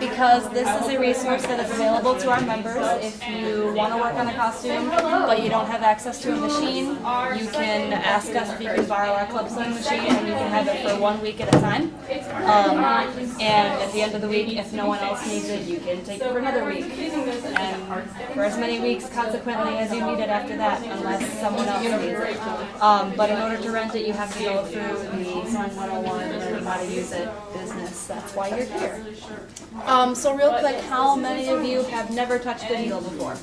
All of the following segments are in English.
because this is a resource that is available to our members. If you want to work on a costume, but you don't have access to a machine, you can ask us if you can borrow our club sewing machine, and you can have it for 1 week at a time. And at the end of the week, if no one else needs it, you can take it for another week. And for as many weeks, consequently, as you need it after that, unless someone else needs it. But in order to rent it, you have to go through the Sewing 101, learning how to use it business. That's why you're here. So real quick, how many of you have never touched a needle before?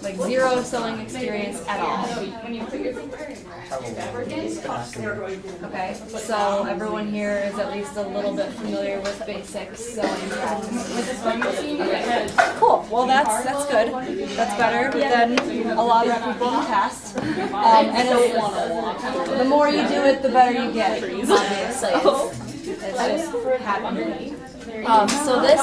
Like zero sewing experience at all. Okay, so everyone here is at least a little bit familiar with basic sewing practices. Okay. Cool. Well, that's good. That's better than a lot of people in the past. And the more you do it, the better you get. Obviously, it's just happening. So this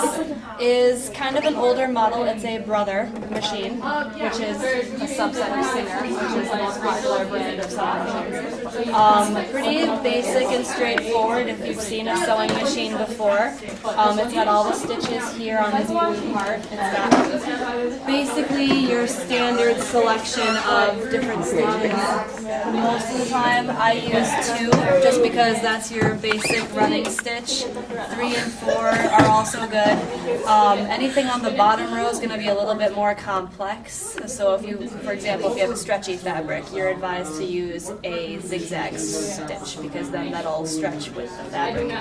is kind of an older model. It's a Brother machine, which is a subset of Singer, which is the most popular brand of sewing machines. Pretty basic and straightforward if you've seen a sewing machine before. It's got all the stitches here on this blue part. It's got basically your standard selection of different stitches. Most of the time I use 2, just because that's your basic running stitch. 3 and 4 are also good. Anything on the bottom row is going to be a little bit more complex. So if you, for example, if you have a stretchy fabric, you're advised to use a zigzag stitch because then that'll stretch with the fabric.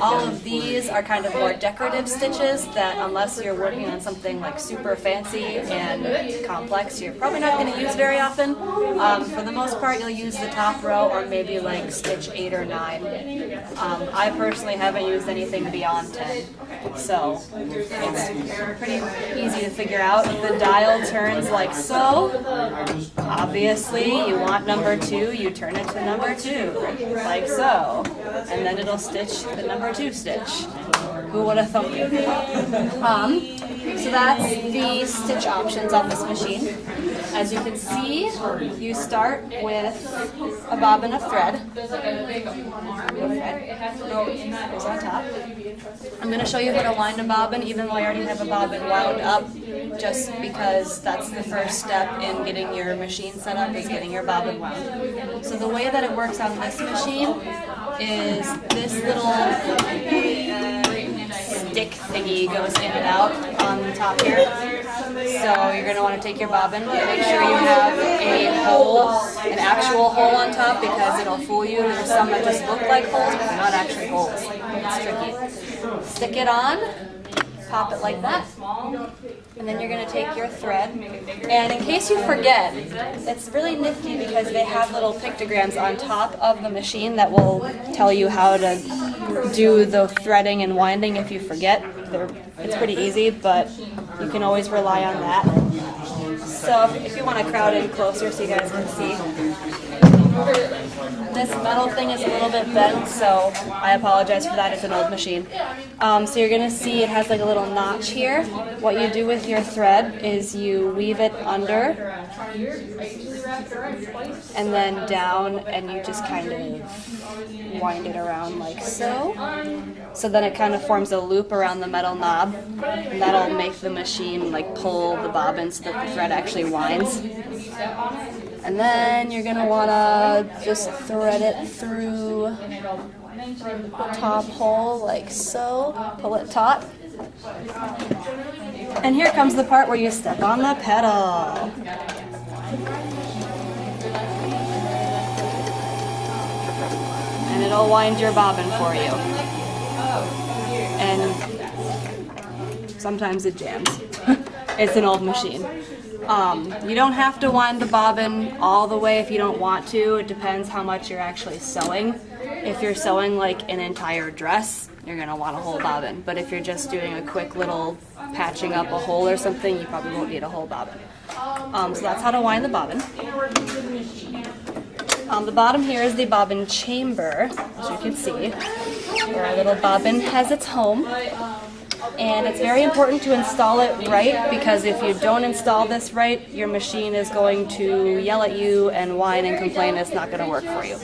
All of these are kind of more decorative stitches that, unless you're working on something like super fancy and complex, you're probably not going to use very often. For the most part, you'll use the top row or maybe like stitch 8 or 9. I personally haven't used anything beyond 10, so it's pretty easy to figure out. The dial turns like so. Obviously, you want number 2, you turn it to number 2, like so, and then it'll stitch the number 2 stitch. Who would have thought? So that's the stitch options on this machine. As you can see, you start with a bobbin of thread. Goes on top. I'm going to show you how to wind a bobbin, even though I already have a bobbin wound up, just because that's the first step in getting your machine set up, is getting your bobbin wound. So the way that it works on this machine is this little stick thingy goes in and out on the top here. So you're going to want to take your bobbin, make sure you have a hole, an actual hole on top, because it'll fool you. There's some that just look like holes, but they're not actually holes. It's tricky. Stick it on, pop it like that, and then you're going to take your thread. And in case you forget, it's really nifty because they have little pictograms on top of the machine that will tell you how to do the threading and winding if you forget. It's pretty easy, but you can always rely on that. So if you want to crowd in closer so you guys can see. This metal thing is a little bit bent, so I apologize for that. It's an old machine. So you're going to see it has like a little notch here. What you do with your thread is you weave it under and then down, and you just kind of wind it around like so. So then it kind of forms a loop around the metal knob, and that'll make the machine like pull the bobbin so that the thread actually winds. And then you're going to want to just thread it through the top hole like so, pull it taut. And here comes the part where you step on the pedal. And it'll wind your bobbin for you. And sometimes it jams. It's an old machine. You don't have to wind the bobbin all the way if you don't want to. It depends how much you're actually sewing. If you're sewing like an entire dress, you're going to want a whole bobbin. But if you're just doing a quick little patching up a hole or something, you probably won't need a whole bobbin. So that's how to wind the bobbin. On the bottom here is the bobbin chamber, as you can see, where our little bobbin has its home. And it's very important to install it right, because if you don't install this right, your machine is going to yell at you and whine and complain it's not going to work for you.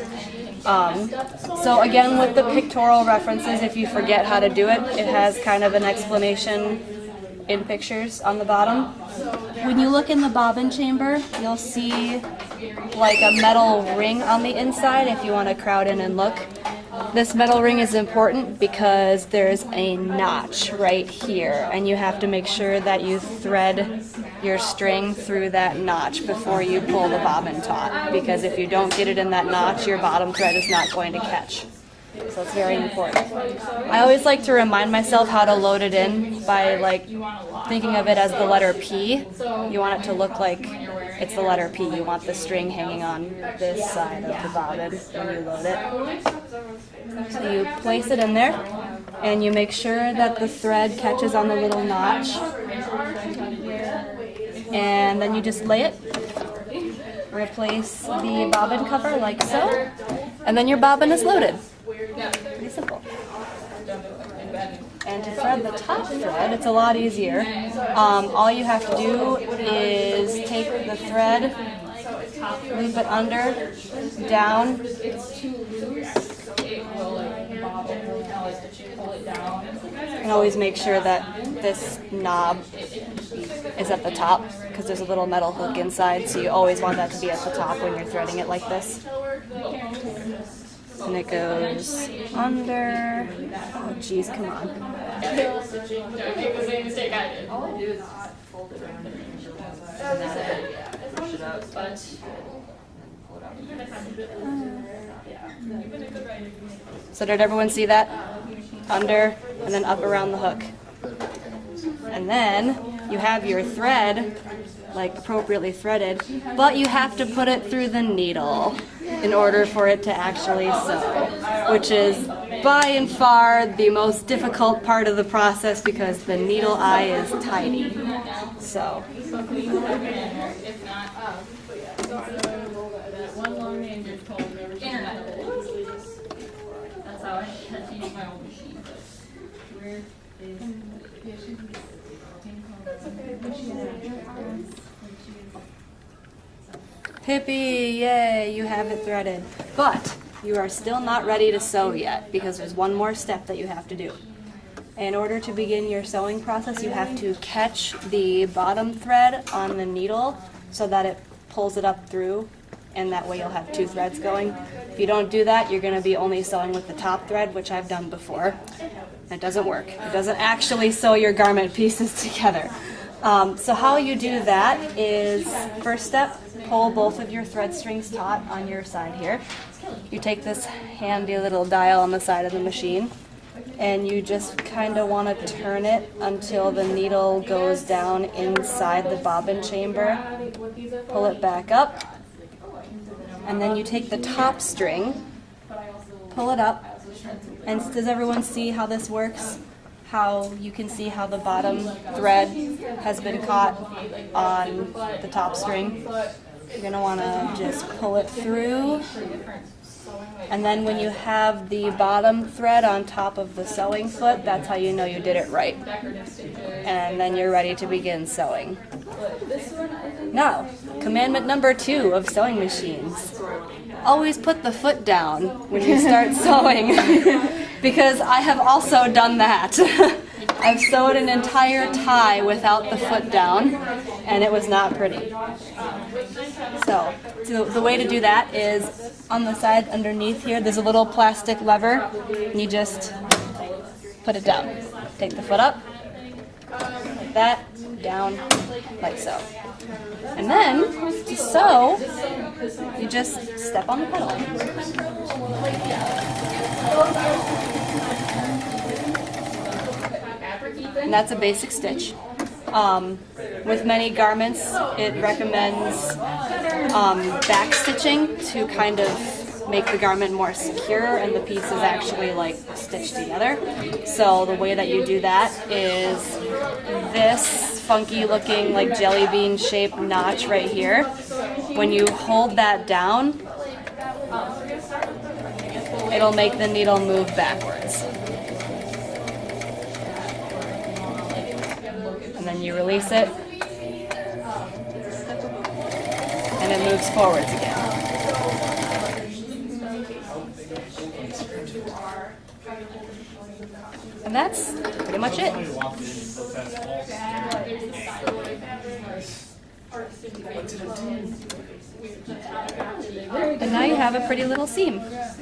So again, with the pictorial references, if you forget how to do it, it has kind of an explanation in pictures on the bottom. When you look in the bobbin chamber, you'll see like a metal ring on the inside if you want to crowd in and look. This metal ring is important because there's a notch right here, and you have to make sure that you thread your string through that notch before you pull the bobbin taut, because if you don't get it in that notch, your bottom thread is not going to catch. So it's very important. I always like to remind myself how to load it in by like thinking of it as the letter P. You want it to look like it's the letter P. You want the string hanging on this side of the bobbin when you load it. So you place it in there, and you make sure that the thread catches on the little notch. And then you just lay it. Replace the bobbin cover like so. And then your bobbin is loaded. Pretty simple. And to thread the top thread, it's a lot easier. All you have to do is take the thread, loop it under, down, and always make sure that this knob is at the top, because there's a little metal hook inside, so you always want that to be at the top when you're threading it like this. And it goes under. Oh geez, come on. So did everyone see that? Under and then up around the hook. And then you have your thread like appropriately threaded, but you have to put it through the needle in order for it to actually sew, which is by and far the most difficult part of the process because the needle eye is tiny. So that's how I had to use my own machine. Where is Hippie, yay, you have it threaded. But you are still not ready to sew yet because there's one more step that you have to do. In order to begin your sewing process, you have to catch the bottom thread on the needle so that it pulls it up through, and that way you'll have two threads going. If you don't do that, you're going to be only sewing with the top thread, which I've done before. It doesn't work. It doesn't actually sew your garment pieces together. So how you do that is, first step, pull both of your thread strings taut on your side here. You take this handy little dial on the side of the machine, and you just kind of want to turn it until the needle goes down inside the bobbin chamber. Pull it back up, and then you take the top string, pull it up, and does everyone see how this works? How you can see how the bottom thread has been caught on the top string. You're going to want to just pull it through, and then when you have the bottom thread on top of the sewing foot, that's how you know you did it right. And then you're ready to begin sewing. Now, commandment number 2 of sewing machines. Always put the foot down when you start sewing, because I have also done that. I've sewed an entire tie without the foot down, and it was not pretty. So the way to do that is on the side underneath here, there's a little plastic lever, and you just put it down. Take the foot up, like that, down, like so. And then, to sew, you just step on the pedal. And that's a basic stitch. With many garments, it recommends back stitching to kind of make the garment more secure and the piece is actually like stitched together. So the way that you do that is this funky looking like jelly bean shaped notch right here. When you hold that down, it'll make the needle move backwards. then you release it, and it moves forwards again. And that's pretty much it. And now you have a pretty little seam. Does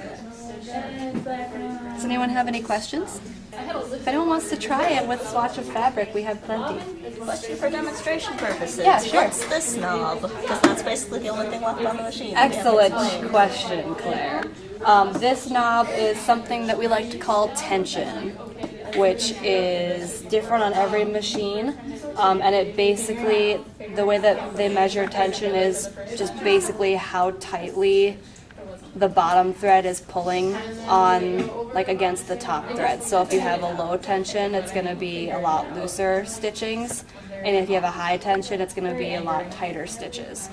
anyone have any questions? If anyone wants to try it with swatch of fabric, we have plenty. Question for demonstration purposes. Yeah, sure. What's this knob? Because that's basically the only thing left on the machine. Excellent question, Claire. This knob is something that we like to call tension, which is different on every machine. And it basically, the way that they measure tension is just basically how tightly the bottom thread is pulling on, like, against the top thread. So if you have a low tension, it's going to be a lot looser stitchings, and if you have a high tension, it's going to be a lot tighter stitches.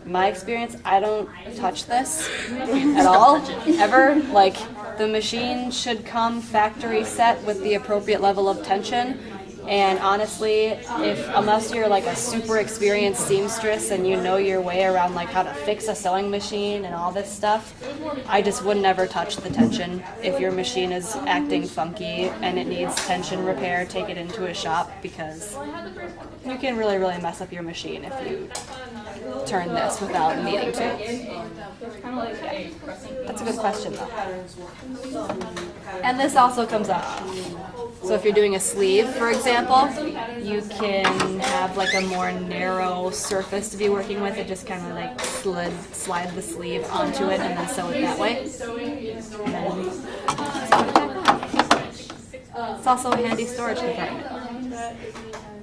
My experience, I don't touch this at all, ever. Like, the machine should come factory set with the appropriate level of tension. And honestly, unless you're like a super experienced seamstress and you know your way around like how to fix a sewing machine and all this stuff, I just would never touch the tension. If your machine is acting funky and it needs tension repair, take it into a shop, because you can really, really mess up your machine if you turn this without needing to. Yeah. That's a good question though. And this also comes off. So if you're doing a sleeve, for example, you can have like a more narrow surface to be working with. It just kind of like slide the sleeve onto it and then sew it that way. And then it's also a handy storage compartment.